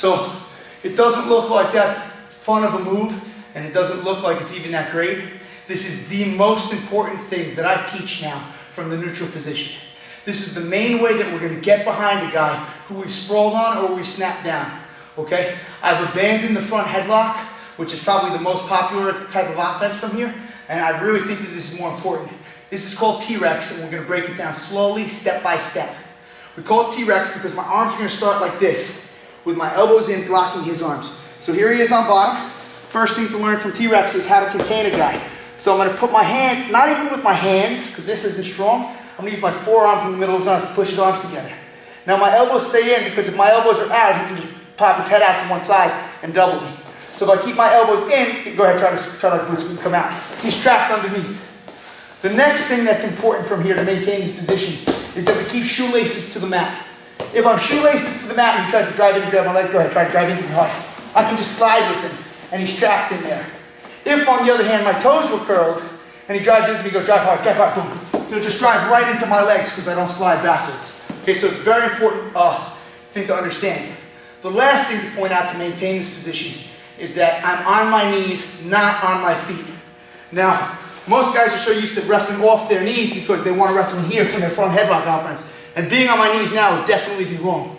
So it doesn't look like that fun of a move, and it doesn't look like it's even that great. This is the most important thing that I teach now from the neutral position. This is the main way that we're going to get behind a guy who we've sprawled on or we've snapped down. Okay? I've abandoned the front headlock, which is probably the most popular type of offense from here, and I really think that this is more important. This is called T-Rex, and we're going to break it down slowly, step by step. We call it T-Rex because my arms are going to start like this, with my elbows in blocking his arms. So here he is on bottom. First thing to learn from T-Rex is how to contain a guy. So I'm going to put my hands, not even with my hands, because this isn't strong, I'm going to use my forearms in the middle of his arms to push his arms together. Now my elbows stay in because if my elbows are out, he can just pop his head out to one side and double me. So if I keep my elbows in, go ahead, try like boots and come out. He's trapped underneath. The next thing that's important from here to maintain this position is that we keep shoelaces to the mat. If I'm shoelaces to the mat and he tries to drive in and grab my leg, go ahead, try to drive into me hard. I can just slide with him and he's trapped in there. If, on the other hand, my toes were curled and he drives into me, go drive hard, boom. He'll just drive right into my legs because I don't slide backwards. Okay, so it's a very important thing to understand. The last thing to point out to maintain this position is that I'm on my knees, not on my feet. Now, most guys are so used to wrestling off their knees because they want to wrestle here from their front headlock offense. And being on my knees now would definitely be wrong.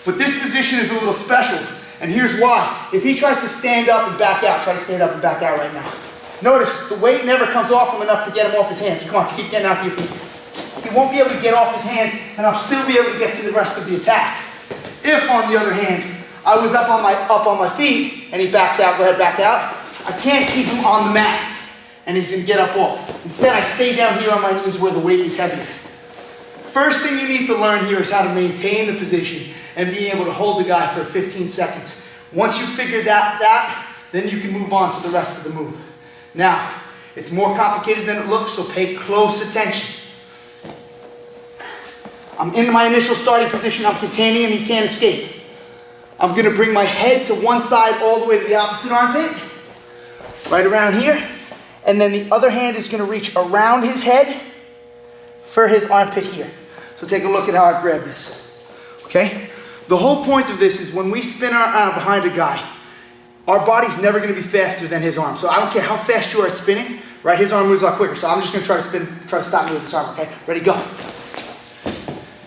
But this position is a little special, and here's why. If he tries to stand up and back out, try to stand up and back out right now. Notice the weight never comes off him enough to get him off his hands. Come on, keep getting out to your feet. He won't be able to get off his hands, and I'll still be able to get to the rest of the attack. If, on the other hand, I was up on my feet, and he backs out, go ahead, back out, I can't keep him on the mat, and he's going to get up off. Instead, I stay down here on my knees where the weight is heavier. First thing you need to learn here is how to maintain the position and be able to hold the guy for 15 seconds. Once you figure that, then you can move on to the rest of the move. Now, it's more complicated than it looks, so pay close attention. I'm in my initial starting position, I'm containing him, he can't escape. I'm going to bring my head to one side all the way to the opposite armpit, right around here, and then the other hand is going to reach around his head for his armpit here. So take a look at how I grab this, okay? The whole point of this is when we spin our arm behind a guy, our body's never going to be faster than his arm. So I don't care how fast you are at spinning, right? His arm moves a lot quicker. So I'm just going to try to stop me with this arm, okay? Ready, go.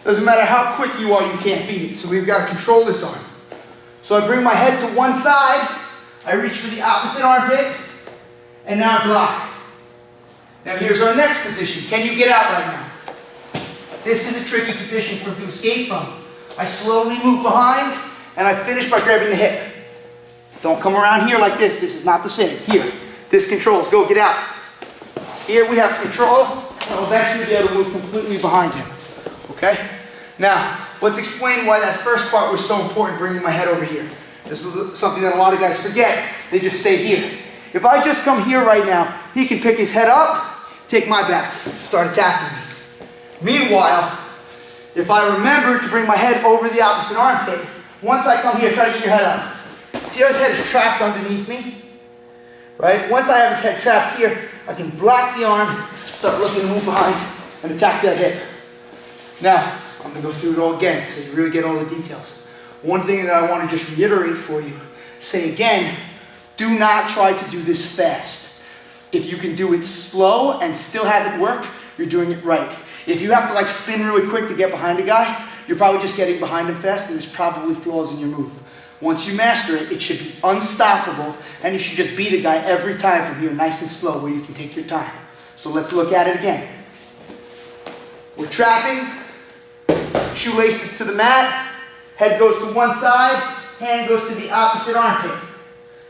Doesn't matter how quick you are, you can't beat it. So we've got to control this arm. So I bring my head to one side, I reach for the opposite armpit, and now I block. Now here's our next position. Can you get out right now? This is a tricky position for him to escape from. I slowly move behind, and I finish by grabbing the hip. Don't come around here like this. This is not the same. Here, this controls. Go, get out. Here we have control, and I'll eventually be able to move completely behind him. Okay? Now, let's explain why that first part was so important, bringing my head over here. This is something that a lot of guys forget. They just stay here. If I just come here right now, he can pick his head up, take my back, start attacking me. Meanwhile, if I remember to bring my head over the opposite armpit, once I come here, try to get your head up. See how his head is trapped underneath me? Right? Once I have his head trapped here, I can block the arm, start looking to move behind, and attack that hip. Now, I'm going to go through it all again so you really get all the details. One thing that I want to just reiterate for you, say again, do not try to do this fast. If you can do it slow and still have it work, you're doing it right. If you have to like spin really quick to get behind a guy, you're probably just getting behind him fast and there's probably flaws in your move. Once you master it, it should be unstoppable and you should just beat a guy every time from here, nice and slow, where you can take your time. So let's look at it again. We're trapping, shoelaces to the mat, head goes to one side, hand goes to the opposite armpit.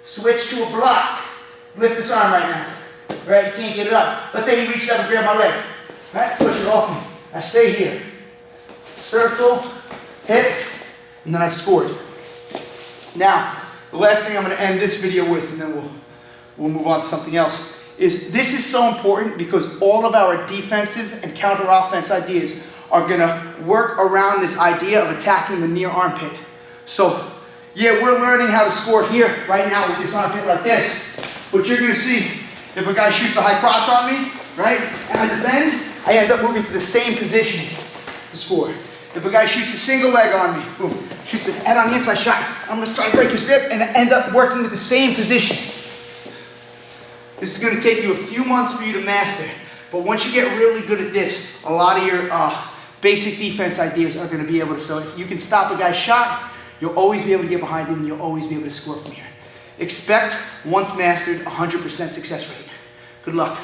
Switch to a block. Lift this arm right now. Right, you can't get it up. Let's say he reached up and grabbed my leg. Right, push it off me. I stay here. Circle, hit, and then I've scored. Now, the last thing I'm going to end this video with, and then we'll move on to something else, is this is so important because all of our defensive and counter offense ideas are going to work around this idea of attacking the near armpit. So, yeah, we're learning how to score here right now with this armpit like this. But you're going to see if a guy shoots a high crotch on me, right, and I defend, I end up moving to the same position to score. If a guy shoots a single leg on me, boom, shoots a head on the inside shot, I'm gonna try to break his grip and end up working with the same position. This is gonna take you a few months for you to master, but once you get really good at this, a lot of your basic defense ideas are gonna be able to, so if you can stop a guy's shot, you'll always be able to get behind him and you'll always be able to score from here. Expect, once mastered, 100% success rate. Good luck.